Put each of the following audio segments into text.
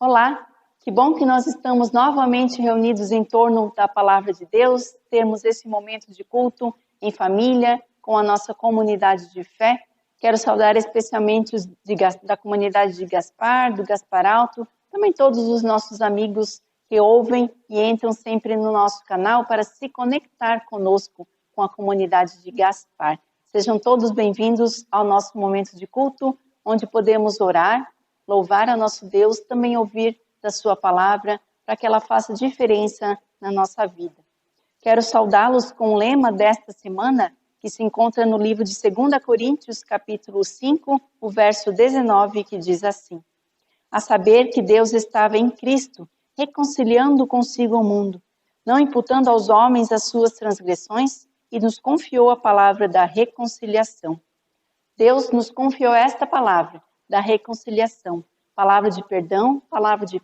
Olá, que bom que nós estamos novamente reunidos em torno da Palavra de Deus, termos esse momento de culto em família, com a nossa comunidade de fé. Quero saudar especialmente os da comunidade de Gaspar, do Gaspar Alto, também todos os nossos amigos que ouvem e entram sempre no nosso canal para se conectar conosco, com a comunidade de Gaspar. Sejam todos bem-vindos ao nosso momento de culto, onde podemos orar, louvar a nosso Deus, também ouvir da sua palavra, para que ela faça diferença na nossa vida. Quero saudá-los com o lema desta semana, que se encontra no livro de 2 Coríntios, capítulo 5, o verso 19, que diz assim: a saber que Deus estava em Cristo, reconciliando consigo o mundo, não imputando aos homens as suas transgressões, e nos confiou a palavra da reconciliação. Deus nos confiou esta palavra da reconciliação, palavra de perdão, palavra de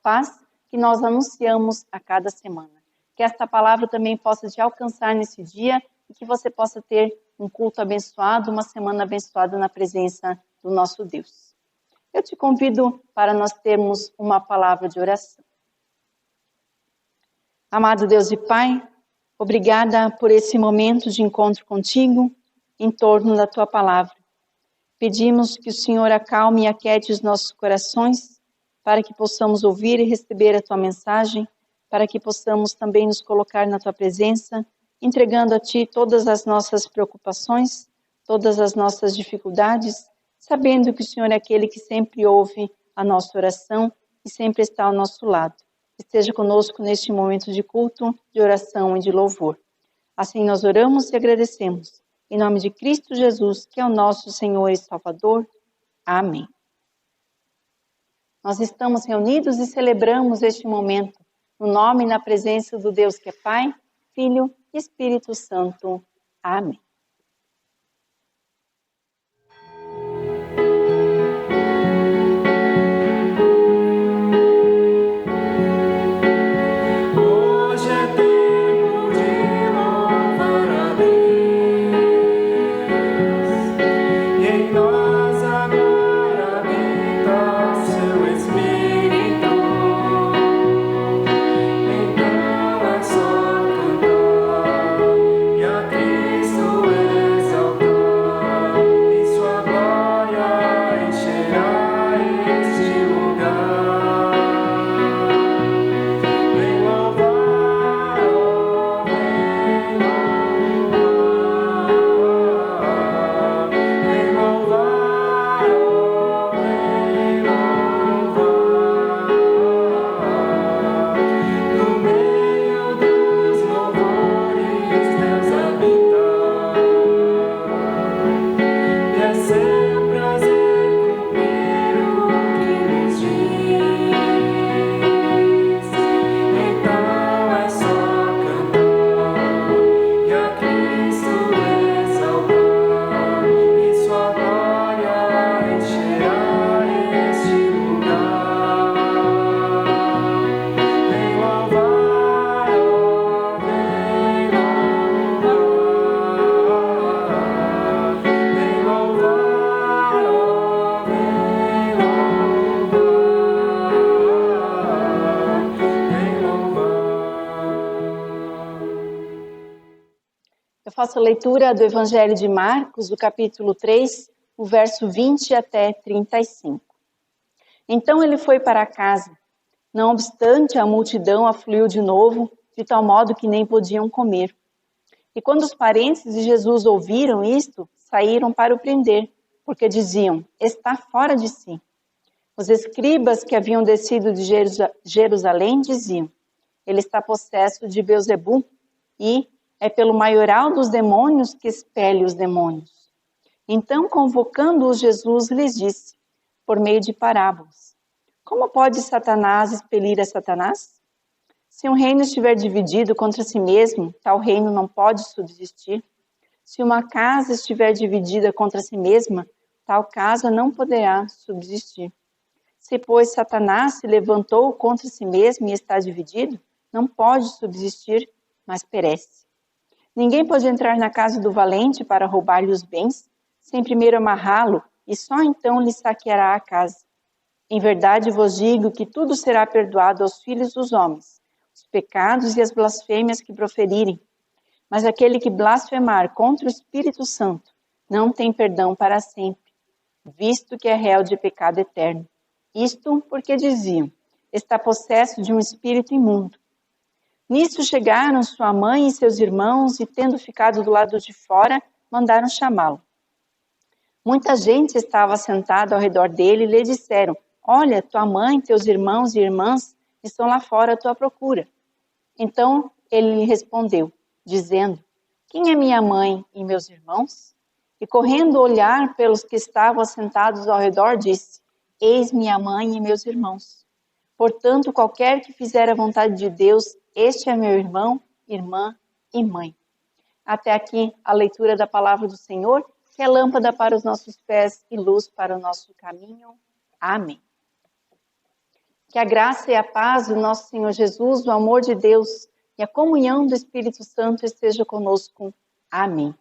paz, que nós anunciamos a cada semana. Que esta palavra também possa te alcançar nesse dia e que você possa ter um culto abençoado, uma semana abençoada na presença do nosso Deus. Eu te convido para nós termos uma palavra de oração. Amado Deus e Pai, obrigada por esse momento de encontro contigo em torno da tua palavra. Pedimos que o Senhor acalme e aquiete os nossos corações para que possamos ouvir e receber a tua mensagem, para que possamos também nos colocar na tua presença, entregando a ti todas as nossas preocupações, todas as nossas dificuldades, sabendo que o Senhor é aquele que sempre ouve a nossa oração e sempre está ao nosso lado. Esteja conosco neste momento de culto, de oração e de louvor. Assim nós oramos e agradecemos. Em nome de Cristo Jesus, que é o nosso Senhor e Salvador. Amém. Nós estamos reunidos e celebramos este momento, no nome e na presença do Deus que é Pai, Filho e Espírito Santo. Amém. Faço a leitura do Evangelho de Marcos, do capítulo 3, o verso 20 até 35. Então ele foi para casa. Não obstante, a multidão afluiu de novo, de tal modo que nem podiam comer. E quando os parentes de Jesus ouviram isto, saíram para o prender, porque diziam: está fora de si. Os escribas que haviam descido de Jerusalém diziam: ele está possesso de Beelzebul e é pelo maioral dos demônios que expele os demônios. Então, convocando-os, Jesus lhes disse, por meio de parábolas: como pode Satanás expelir a Satanás? Se um reino estiver dividido contra si mesmo, tal reino não pode subsistir. Se uma casa estiver dividida contra si mesma, tal casa não poderá subsistir. Se, pois, Satanás se levantou contra si mesmo e está dividido, não pode subsistir, mas perece. Ninguém pode entrar na casa do valente para roubar-lhe os bens, sem primeiro amarrá-lo, e só então lhe saqueará a casa. Em verdade vos digo que tudo será perdoado aos filhos dos homens, os pecados e as blasfêmias que proferirem. Mas aquele que blasfemar contra o Espírito Santo não tem perdão para sempre, visto que é réu de pecado eterno. Isto porque diziam, está possesso de um espírito imundo. Nisso chegaram sua mãe e seus irmãos e, tendo ficado do lado de fora, mandaram chamá-lo. Muita gente estava sentada ao redor dele e lhe disseram, olha, tua mãe, teus irmãos e irmãs estão lá fora à tua procura. Então ele lhe respondeu, dizendo, quem é minha mãe e meus irmãos? E correndo olhar pelos que estavam assentados ao redor, disse, eis minha mãe e meus irmãos. Portanto, qualquer que fizer a vontade de Deus, este é meu irmão, irmã e mãe. Até aqui a leitura da palavra do Senhor, que é lâmpada para os nossos pés e luz para o nosso caminho. Amém. Que a graça e a paz do nosso Senhor Jesus, o amor de Deus e a comunhão do Espírito Santo esteja conosco. Amém.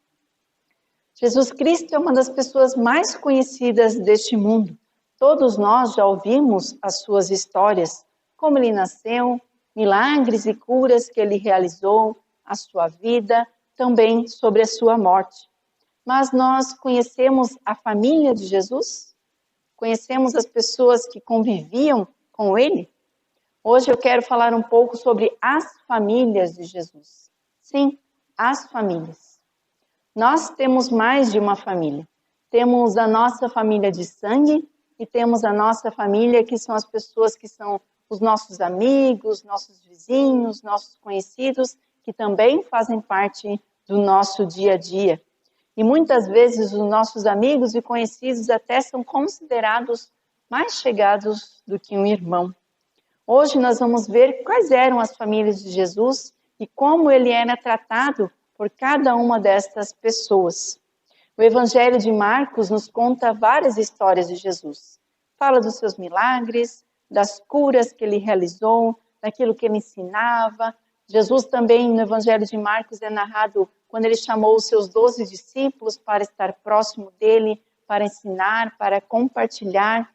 Jesus Cristo é uma das pessoas mais conhecidas deste mundo. Todos nós já ouvimos as suas histórias, como ele nasceu, milagres e curas que ele realizou, a sua vida, também sobre a sua morte. Mas nós conhecemos a família de Jesus? Conhecemos as pessoas que conviviam com ele? Hoje eu quero falar um pouco sobre as famílias de Jesus. Sim, as famílias. Nós temos mais de uma família. Temos a nossa família de sangue e temos a nossa família que são as pessoas que são os nossos amigos, nossos vizinhos, nossos conhecidos, que também fazem parte do nosso dia a dia. E muitas vezes os nossos amigos e conhecidos até são considerados mais chegados do que um irmão. Hoje nós vamos ver quais eram as famílias de Jesus e como ele era tratado por cada uma destas pessoas. O Evangelho de Marcos nos conta várias histórias de Jesus. Fala dos seus milagres, das curas que ele realizou, daquilo que ele ensinava. Jesus também, no Evangelho de Marcos, é narrado quando ele chamou os seus 12 discípulos para estar próximo dele, para ensinar, para compartilhar.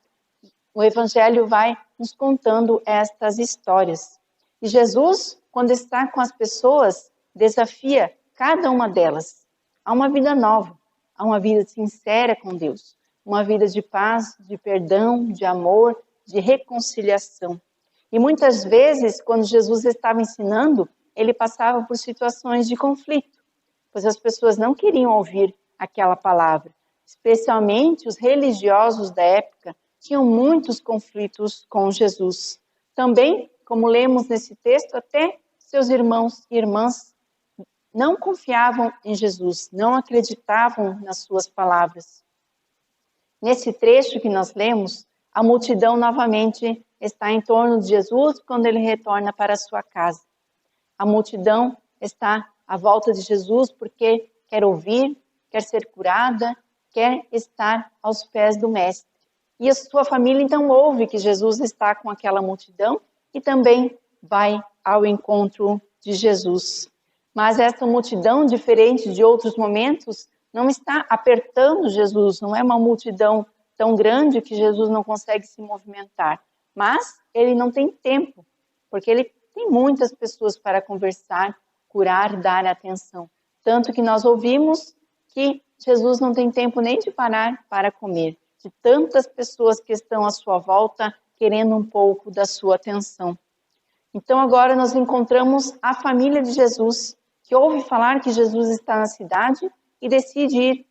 O Evangelho vai nos contando estas histórias. E Jesus, quando está com as pessoas, desafia cada uma delas a uma vida nova, a uma vida sincera com Deus, uma vida de paz, de perdão, de amor, de reconciliação. E muitas vezes, quando Jesus estava ensinando, ele passava por situações de conflito, pois as pessoas não queriam ouvir aquela palavra. Especialmente os religiosos da época tinham muitos conflitos com Jesus. Também, como lemos nesse texto, até seus irmãos e irmãs não confiavam em Jesus, não acreditavam nas suas palavras. Nesse trecho que nós lemos, a multidão novamente está em torno de Jesus quando ele retorna para a sua casa. A multidão está à volta de Jesus porque quer ouvir, quer ser curada, quer estar aos pés do Mestre. E a sua família então ouve que Jesus está com aquela multidão e também vai ao encontro de Jesus. Mas essa multidão, diferente de outros momentos, não está apertando Jesus, não é uma multidão tão grande que Jesus não consegue se movimentar. Mas ele não tem tempo, porque ele tem muitas pessoas para conversar, curar, dar atenção. Tanto que nós ouvimos que Jesus não tem tempo nem de parar para comer, de tantas pessoas que estão à sua volta querendo um pouco da sua atenção. Então agora nós encontramos a família de Jesus, que ouve falar que Jesus está na cidade e decide ir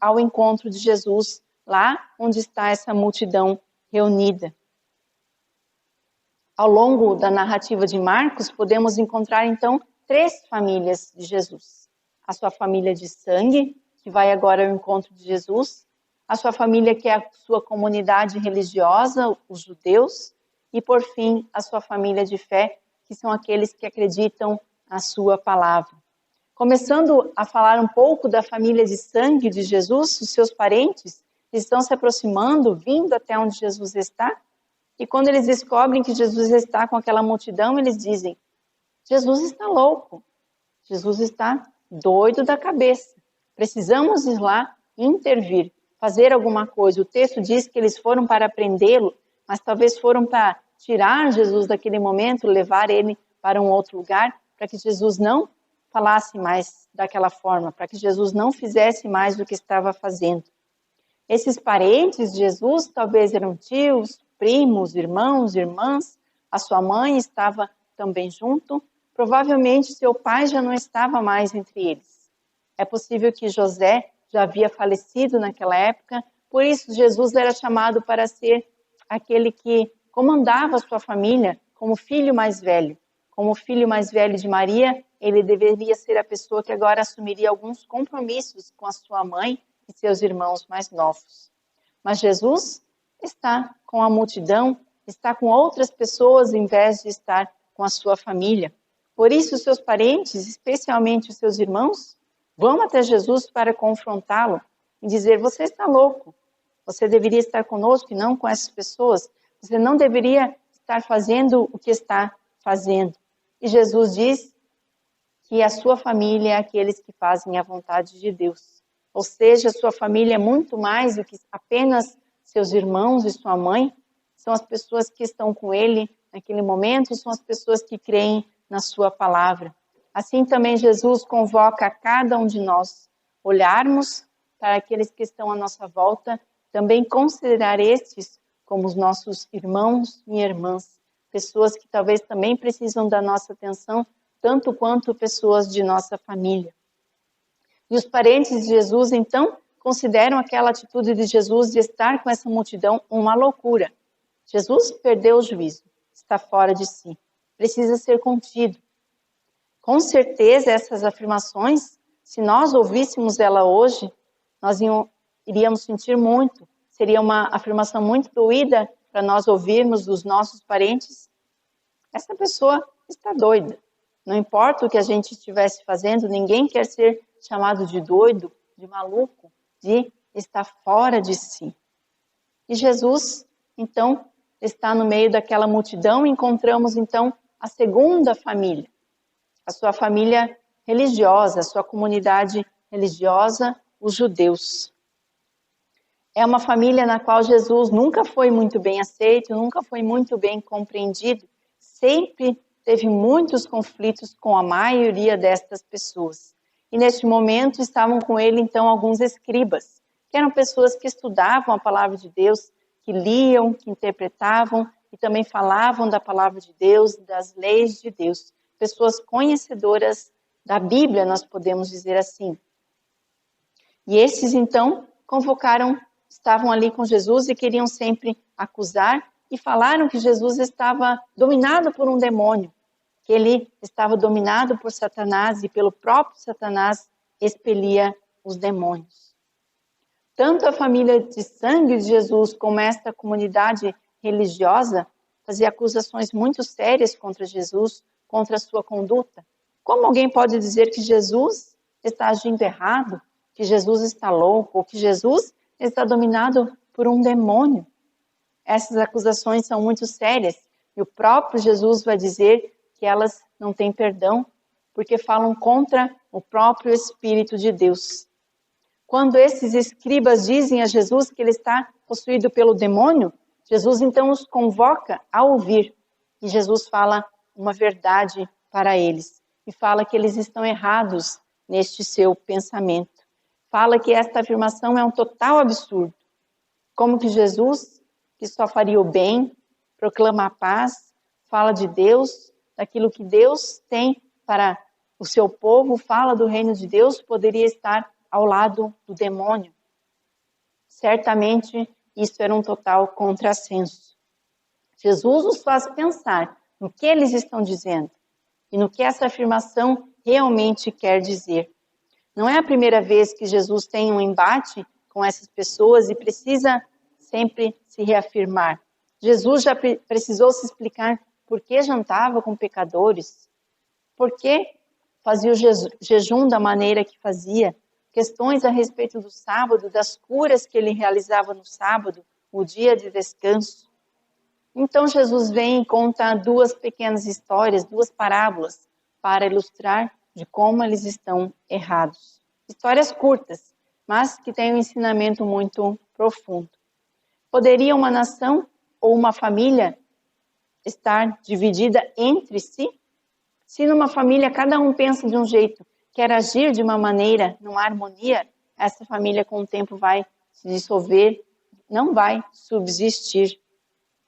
ao encontro de Jesus, lá onde está essa multidão reunida. Ao longo da narrativa de Marcos, podemos encontrar então 3 famílias de Jesus. A sua família de sangue, que vai agora ao encontro de Jesus, a sua família que é a sua comunidade religiosa, os judeus, e por fim a sua família de fé, que são aqueles que acreditam na sua palavra. Começando a falar um pouco da família de sangue de Jesus, os seus parentes estão se aproximando, vindo até onde Jesus está, e quando eles descobrem que Jesus está com aquela multidão, eles dizem, Jesus está louco, Jesus está doido da cabeça, precisamos ir lá intervir, fazer alguma coisa. O texto diz que eles foram para prendê-lo, mas talvez foram para tirar Jesus daquele momento, levar ele para um outro lugar, para que Jesus não falasse mais daquela forma, para que Jesus não fizesse mais o que estava fazendo. Esses parentes de Jesus talvez eram tios, primos, irmãos, irmãs, a sua mãe estava também junto, provavelmente seu pai já não estava mais entre eles. É possível que José já havia falecido naquela época, por isso Jesus era chamado para ser aquele que comandava a sua família como filho mais velho. Como filho mais velho de Maria, ele deveria ser a pessoa que agora assumiria alguns compromissos com a sua mãe e seus irmãos mais novos. Mas Jesus está com a multidão, está com outras pessoas em vez de estar com a sua família. Por isso, os seus parentes, especialmente os seus irmãos, vão até Jesus para confrontá-lo e dizer: você está louco, você deveria estar conosco e não com essas pessoas, você não deveria estar fazendo o que está fazendo. E Jesus diz que a sua família é aqueles que fazem a vontade de Deus. Ou seja, a sua família é muito mais do que apenas seus irmãos e sua mãe, são as pessoas que estão com ele naquele momento, são as pessoas que creem na sua palavra. Assim também Jesus convoca a cada um de nós olharmos para aqueles que estão à nossa volta, também considerar estes como os nossos irmãos e irmãs, pessoas que talvez também precisam da nossa atenção, tanto quanto pessoas de nossa família. E os parentes de Jesus, então, consideram aquela atitude de Jesus de estar com essa multidão uma loucura. Jesus perdeu o juízo, está fora de si, precisa ser contido. Com certeza, essas afirmações, se nós ouvíssemos ela hoje, nós iríamos sentir muito. Seria uma afirmação muito doída para nós ouvirmos dos nossos parentes. Essa pessoa está doida. Não importa o que a gente estivesse fazendo, ninguém quer ser chamado de doido, de maluco, de estar fora de si. E Jesus, então, está no meio daquela multidão e encontramos, então, a segunda família. A sua família religiosa, a sua comunidade religiosa, os judeus. É uma família na qual Jesus nunca foi muito bem aceito, nunca foi muito bem compreendido, sempre teve muitos conflitos com a maioria destas pessoas. E neste momento estavam com ele, então, alguns escribas, que eram pessoas que estudavam a palavra de Deus, que liam, que interpretavam e também falavam da palavra de Deus, das leis de Deus. Pessoas conhecedoras da Bíblia, nós podemos dizer assim. E esses, então, estavam ali com Jesus e queriam sempre acusar e falaram que Jesus estava dominado por um demônio, que ele estava dominado por Satanás e pelo próprio Satanás expelia os demônios. Tanto a família de sangue de Jesus como esta comunidade religiosa fazia acusações muito sérias contra Jesus, contra a sua conduta. Como alguém pode dizer que Jesus está agindo errado, que Jesus está louco, ou que Jesus está dominado por um demônio? Essas acusações são muito sérias e o próprio Jesus vai dizer que elas não têm perdão, porque falam contra o próprio Espírito de Deus. Quando esses escribas dizem a Jesus que ele está possuído pelo demônio, Jesus então os convoca a ouvir. E Jesus fala uma verdade para eles. E fala que eles estão errados neste seu pensamento. Fala que esta afirmação é um total absurdo. Como que Jesus, que só faria o bem, proclama a paz, fala de Deus, daquilo que Deus tem para o seu povo, fala do reino de Deus, poderia estar ao lado do demônio. Certamente, isso era um total contrassenso. Jesus os faz pensar no que eles estão dizendo e no que essa afirmação realmente quer dizer. Não é a primeira vez que Jesus tem um embate com essas pessoas e precisa sempre se reafirmar. Jesus já precisou se explicar por que jantava com pecadores, por que fazia o jejum da maneira que fazia, questões a respeito do sábado, das curas que ele realizava no sábado, o dia de descanso. Então Jesus vem e conta duas pequenas histórias, duas parábolas, para ilustrar de como eles estão errados. Histórias curtas, mas que têm um ensinamento muito profundo. Poderia uma nação ou uma família estar dividida entre si? Se numa família cada um pensa de um jeito, quer agir de uma maneira, numa harmonia, essa família com o tempo vai se dissolver, não vai subsistir.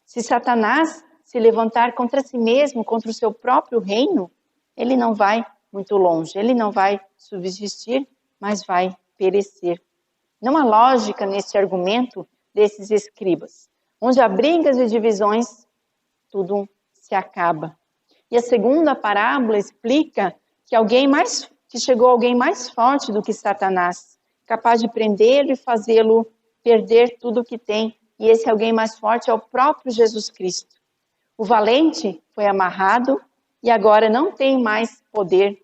Se Satanás se levantar contra si mesmo, contra o seu próprio reino, ele não vai muito longe, ele não vai subsistir, mas vai perecer. Não há lógica nesse argumento desses escribas. Onde há brigas e divisões, tudo se acaba. E a segunda parábola explica que chegou alguém mais forte do que Satanás, capaz de prendê-lo e fazê-lo perder tudo o que tem. E esse alguém mais forte é o próprio Jesus Cristo. O valente foi amarrado e agora não tem mais poder.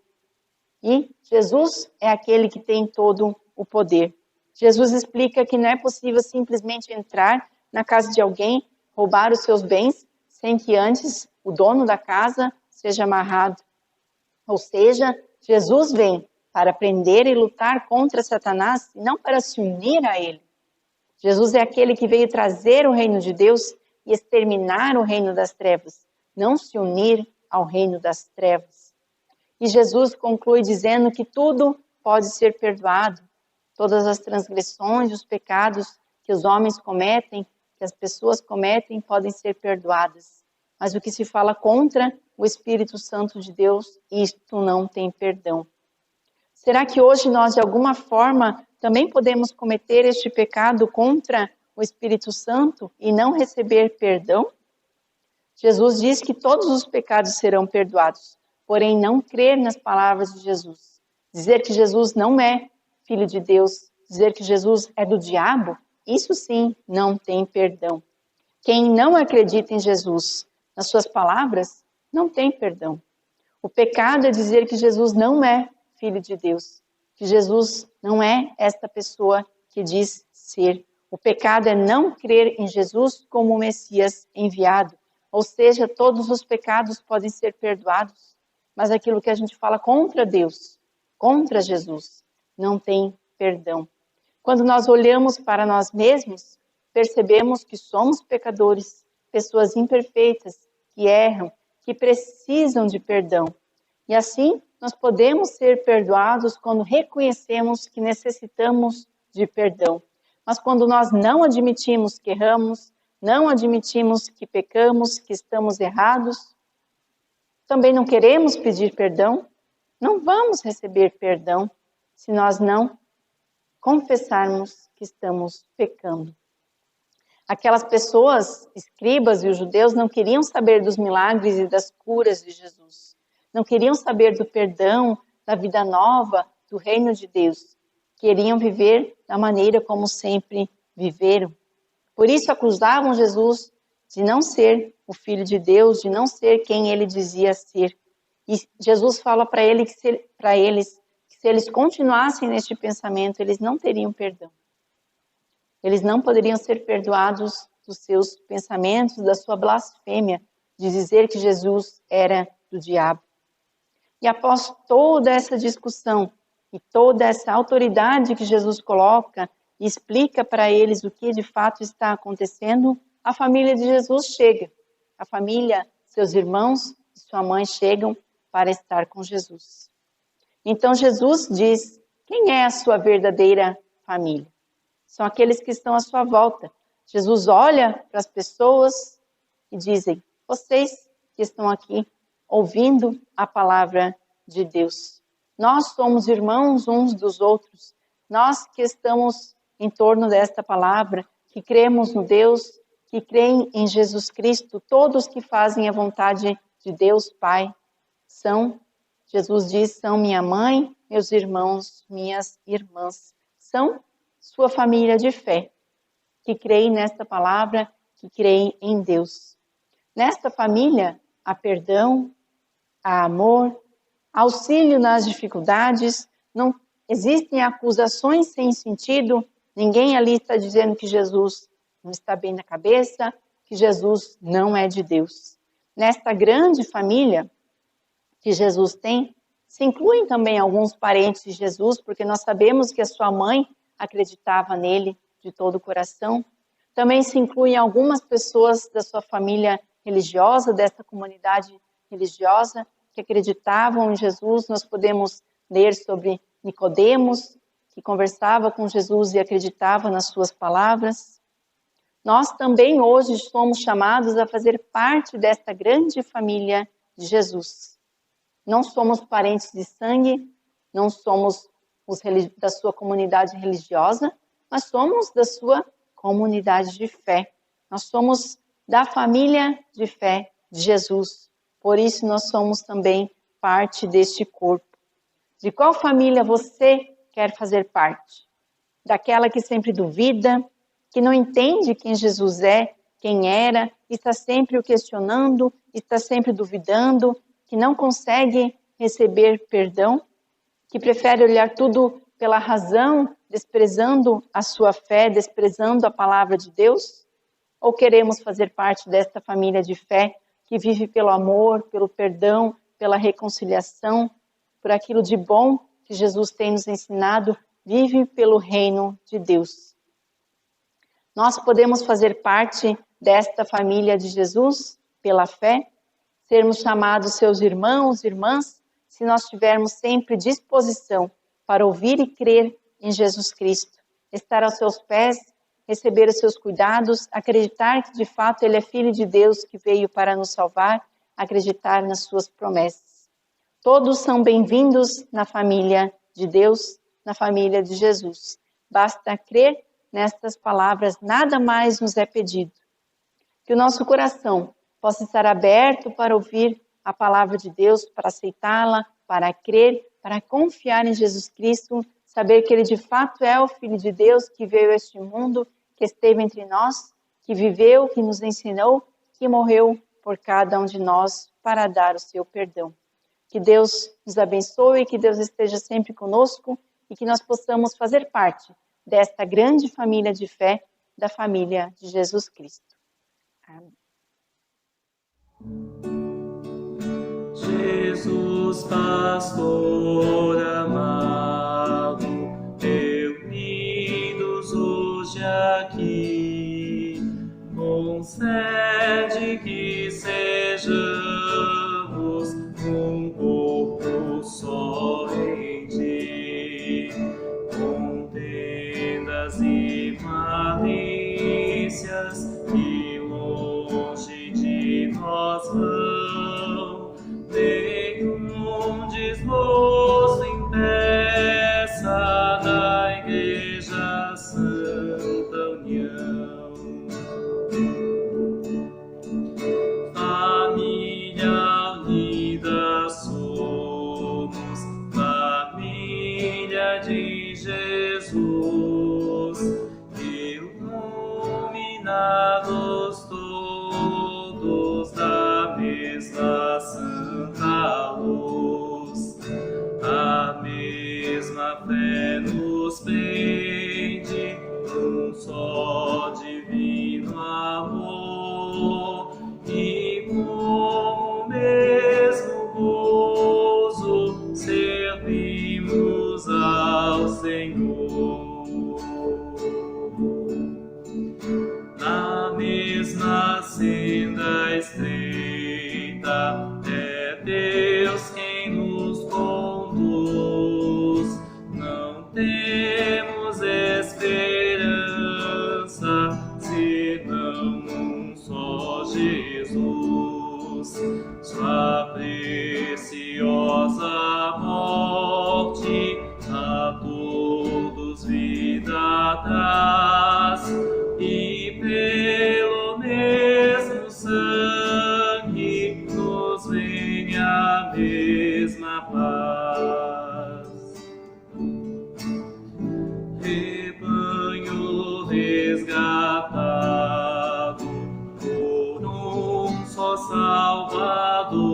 E Jesus é aquele que tem todo o poder. Jesus explica que não é possível simplesmente entrar na casa de alguém, roubar os seus bens, sem que antes o dono da casa seja amarrado. Ou seja, Jesus vem para prender e lutar contra Satanás, e não para se unir a ele. Jesus é aquele que veio trazer o reino de Deus e exterminar o reino das trevas, não se unir ao reino das trevas. E Jesus conclui dizendo que tudo pode ser perdoado, todas as transgressões, os pecados que os homens cometem, que as pessoas cometem, podem ser perdoadas. Mas o que se fala contra o Espírito Santo de Deus, isto não tem perdão. Será que hoje nós, de alguma forma, também podemos cometer este pecado contra o Espírito Santo e não receber perdão? Jesus diz que todos os pecados serão perdoados, porém não crer nas palavras de Jesus. Dizer que Jesus não é Filho de Deus, dizer que Jesus é do diabo, isso sim não tem perdão. Quem não acredita em Jesus, nas suas palavras, não tem perdão. O pecado é dizer que Jesus não é Filho de Deus, que Jesus não é esta pessoa que diz ser. O pecado é não crer em Jesus como o Messias enviado. Ou seja, todos os pecados podem ser perdoados, mas aquilo que a gente fala contra Deus, contra Jesus, não tem perdão. Quando nós olhamos para nós mesmos, percebemos que somos pecadores, pessoas imperfeitas, que erram, que precisam de perdão. E assim, nós podemos ser perdoados quando reconhecemos que necessitamos de perdão. Mas quando nós não admitimos que erramos, não admitimos que pecamos, que estamos errados, também não queremos pedir perdão, não vamos receber perdão se nós não confessarmos que estamos pecando. Aquelas pessoas, escribas e os judeus, não queriam saber dos milagres e das curas de Jesus. Não queriam saber do perdão, da vida nova, do reino de Deus. Queriam viver da maneira como sempre viveram. Por isso acusavam Jesus de não ser o Filho de Deus, de não ser quem ele dizia ser. E Jesus fala para eles que se eles continuassem neste pensamento, eles não teriam perdão. Eles não poderiam ser perdoados dos seus pensamentos, da sua blasfêmia, de dizer que Jesus era do diabo. E após toda essa discussão e toda essa autoridade que Jesus coloca e explica para eles o que de fato está acontecendo, a família de Jesus chega. A família, seus irmãos e sua mãe chegam para estar com Jesus. Então Jesus diz: quem é a sua verdadeira família? São aqueles que estão à sua volta. Jesus olha para as pessoas e dizem: vocês que estão aqui ouvindo a palavra de Deus. Nós somos irmãos uns dos outros. Nós que estamos em torno desta palavra, que cremos no Deus, que creem em Jesus Cristo, todos que fazem a vontade de Deus Pai, Jesus diz, são minha mãe, meus irmãos, minhas irmãs. São sua família de fé, que creem nesta palavra, que creem em Deus. Nesta família, há perdão, há amor, auxílio nas dificuldades, não existem acusações sem sentido, ninguém ali está dizendo que Jesus não está bem na cabeça, que Jesus não é de Deus. Nesta grande família que Jesus tem, se incluem também alguns parentes de Jesus, porque nós sabemos que a sua mãe acreditava nele de todo o coração, Também se incluem algumas pessoas da sua família religiosa, dessa comunidade religiosa, que acreditavam em Jesus. Nós podemos ler sobre Nicodemos, que conversava com Jesus e acreditava nas suas palavras. Nós também hoje somos chamados a fazer parte desta grande família de Jesus. Não somos parentes de sangue, não somos da sua comunidade religiosa, mas somos da sua comunidade de fé. Nós somos da família de fé de Jesus. Por isso nós somos também parte deste corpo. De qual família você quer fazer parte? Daquela que sempre duvida, que não entende quem Jesus é, quem era, está sempre o questionando, está sempre duvidando, que não consegue receber perdão, que prefere olhar tudo pela razão, desprezando a sua fé, desprezando a palavra de Deus? Ou queremos fazer parte desta família de fé que vive pelo amor, pelo perdão, pela reconciliação, por aquilo de bom que Jesus tem nos ensinado, vive pelo reino de Deus? Nós podemos fazer parte desta família de Jesus pela fé, sermos chamados seus irmãos, irmãs, se nós tivermos sempre disposição para ouvir e crer em Jesus Cristo, estar aos seus pés, receber os seus cuidados, acreditar que de fato Ele é Filho de Deus que veio para nos salvar, acreditar nas suas promessas. Todos são bem-vindos na família de Deus, na família de Jesus. Basta crer nestas palavras, nada mais nos é pedido. Que o nosso coração possa estar aberto para ouvir a palavra de Deus, para aceitá-la, para crer, para confiar em Jesus Cristo, saber que Ele de fato é o Filho de Deus que veio a este mundo, que esteve entre nós, que viveu, que nos ensinou, que morreu por cada um de nós para dar o seu perdão. Que Deus nos abençoe, que Deus esteja sempre conosco e que nós possamos fazer parte desta grande família de fé, da família de Jesus Cristo. Amém. Jesus, pastor amado, reunidos hoje aqui, concede que sejamos um corpo só em ti, contendas e malícias que longe de nós vão, nenhum desgosto impeça na Igreja Santa União. Família unida somos, família de Jesus, iluminados todos da mesma santa luz. A mesma fé nos prende num só divino amor, e com o mesmo gozo servimos ao Senhor. Na mesma senda estreita é Deus quem nos conduz. Não temos esperança senão um só Jesus. Sua preciosa morte a todos vida traz, e pelo mesmo sangue nos vem a mesma paz. Rebanho resgatado por um só Salvador,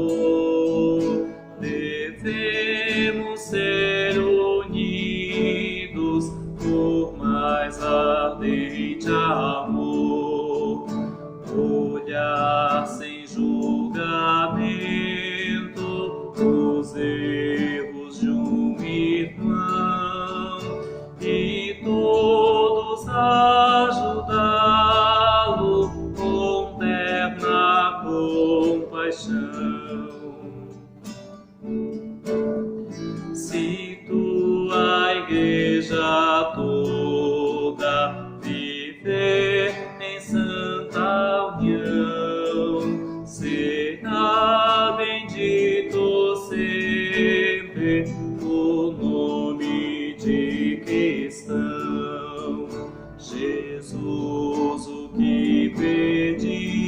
Jesus, o que pediste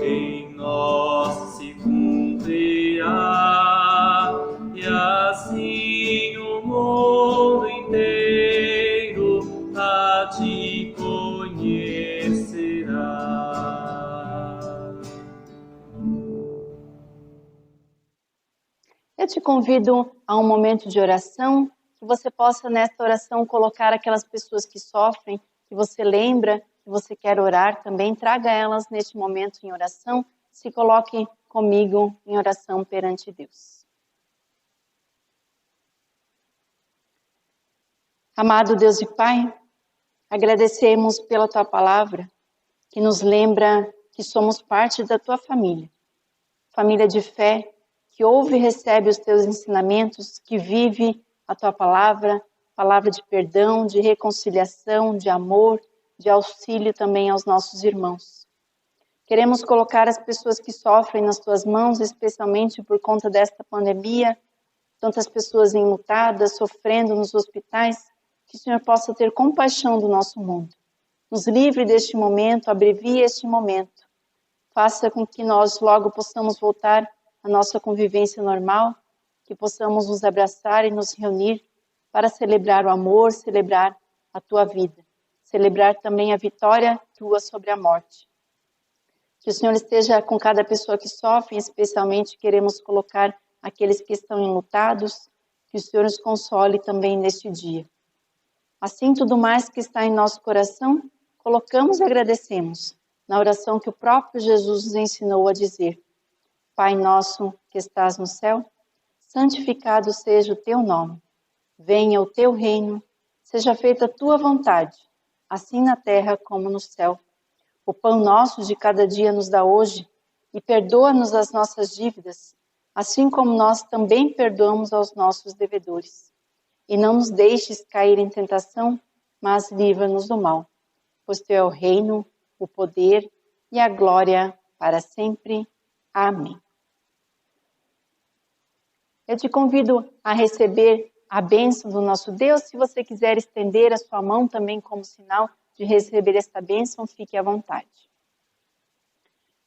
em nós se cumprirá, e assim o mundo inteiro a ti conhecerá. Eu te convido a um momento de oração, que você possa nesta oração colocar aquelas pessoas que sofrem, que você lembra, que você quer orar também, traga elas neste momento em oração, se coloque comigo em oração perante Deus. Amado Deus e Pai, agradecemos pela Tua palavra, que nos lembra que somos parte da Tua família, família de fé, que ouve e recebe os Teus ensinamentos, que vive a Tua palavra, palavra de perdão, de reconciliação, de amor, de auxílio também aos nossos irmãos. Queremos colocar as pessoas que sofrem nas Tuas mãos, especialmente por conta desta pandemia, tantas pessoas enlutadas, sofrendo nos hospitais, que o Senhor possa ter compaixão do nosso mundo. Nos livre deste momento, abrevie este momento. Faça com que nós logo possamos voltar à nossa convivência normal, que possamos nos abraçar e nos reunir para celebrar o amor, celebrar a Tua vida, celebrar também a vitória Tua sobre a morte. Que o Senhor esteja com cada pessoa que sofre, especialmente queremos colocar aqueles que estão enlutados, que o Senhor nos console também neste dia. Assim, tudo mais que está em nosso coração, colocamos e agradecemos na oração que o próprio Jesus nos ensinou a dizer: Pai nosso que estás no céu, santificado seja o Teu nome. Venha o Teu reino, seja feita a Tua vontade, assim na terra como no céu. O pão nosso de cada dia nos dá hoje, e perdoa-nos as nossas dívidas, assim como nós também perdoamos aos nossos devedores. E não nos deixes cair em tentação, mas livra-nos do mal. Pois Teu é o reino, o poder e a glória para sempre. Amém. Eu te convido a receber a bênção do nosso Deus. Se você quiser estender a sua mão também como sinal de receber esta bênção, fique à vontade.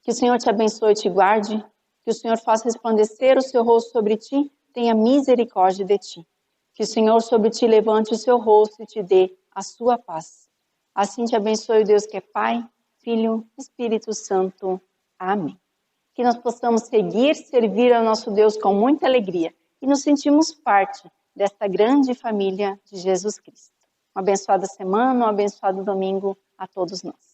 Que o Senhor te abençoe e te guarde, que o Senhor faça resplandecer o seu rosto sobre ti, tenha misericórdia de ti. Que o Senhor sobre ti levante o seu rosto e te dê a sua paz. Assim te abençoe o Deus que é Pai, Filho, Espírito Santo. Amém. Que nós possamos seguir, servir ao nosso Deus com muita alegria e nos sentirmos parte desta grande família de Jesus Cristo. Uma abençoada semana, um abençoado domingo a todos nós.